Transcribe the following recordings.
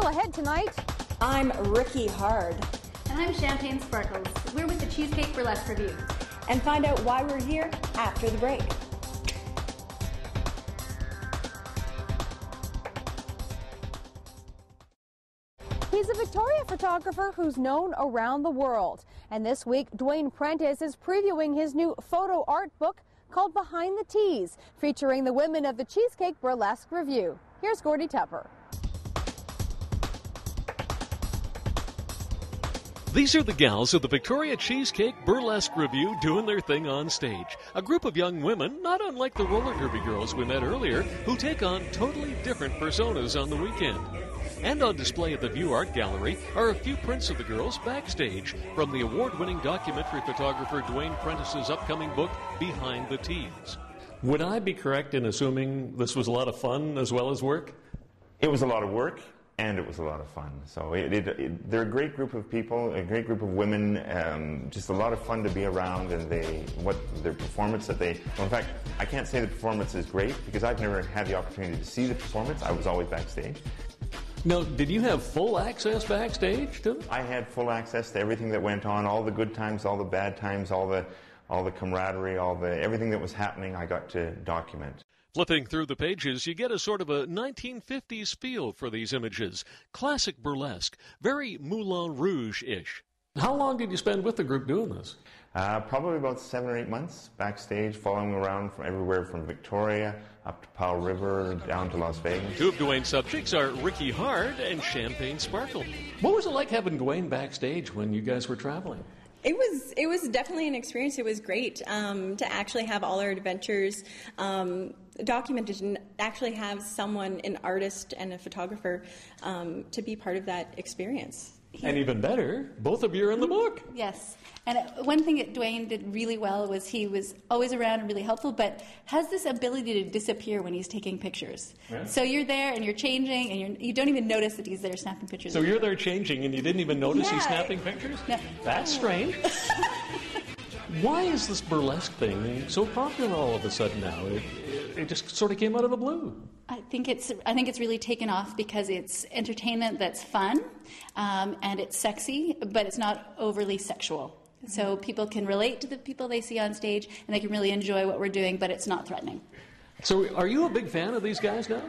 Still ahead tonight. I'm Ricky Hard. And I'm Champagne Sparkles. We're with the Cheesecake Burlesque Revue. And find out why we're here after the break. He's a Victoria photographer who's known around the world. And this week, Duane Prentice is previewing his new photo art book called Behind the Tease, featuring the women of the Cheesecake Burlesque Revue. Here's Gordie Tupper. These are the gals of the Victoria Cheesecake Burlesque Revue doing their thing on stage. A group of young women, not unlike the roller derby girls we met earlier, who take on totally different personas on the weekend. And on display at the Rvue Art Gallery are a few prints of the girls backstage from the award-winning documentary photographer Duane Prentice's upcoming book, Behind the Tease. Would I be correct in assuming this was a lot of fun as well as work? It was a lot of work, and it was a lot of fun. So they're a great group of people, a great group of women, just a lot of fun to be around, and their performance in fact, I can't say the performance is great because I've never had the opportunity to see the performance. I was always backstage. Now, did you have full access backstage to them? I had full access to everything that went on, all the good times, all the bad times, all the camaraderie, everything that was happening, I got to document. Flipping through the pages, you get a sort of a 1950s feel for these images. Classic burlesque, very Moulin Rouge-ish. How long did you spend with the group doing this? Probably about 7 or 8 months backstage, following around from everywhere from Victoria up to Powell River, down to Las Vegas. Two of Duane's subjects are Ricky Hard and Champagne Sparkle. What was it like having Duane backstage when you guys were traveling? It was definitely an experience. It was great to actually have all our adventures documented and actually have someone, an artist and a photographer, to be part of that experience. And even better, both of you are in the book. Yes. And one thing that Duane did really well was he was always around and really helpful, but has this ability to disappear when he's taking pictures. Yeah. So you're there and you're changing and you don't even notice that he's there snapping pictures. So you're there changing and you didn't even notice he's snapping pictures? No. That's strange. Why is this burlesque thing so popular all of a sudden now? It just sort of came out of the blue. I think it's really taken off because it's entertainment that's fun and it's sexy, but it's not overly sexual. So people can relate to the people they see on stage and they can really enjoy what we're doing, but it's not threatening. So are you a big fan of these guys now?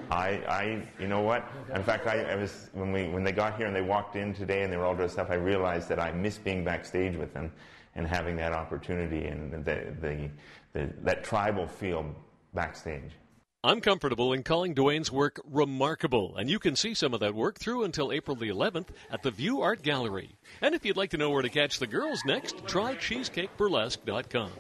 You know what? In fact, I was when they got here and they walked in today and they were all dressed up, I realized that I miss being backstage with them and having that opportunity and that tribal feel backstage. I'm comfortable in calling Duane's work remarkable, and you can see some of that work through until April the 11th at the Rvue Art Gallery. And if you'd like to know where to catch the girls next, try CheesecakeBurlesque.com.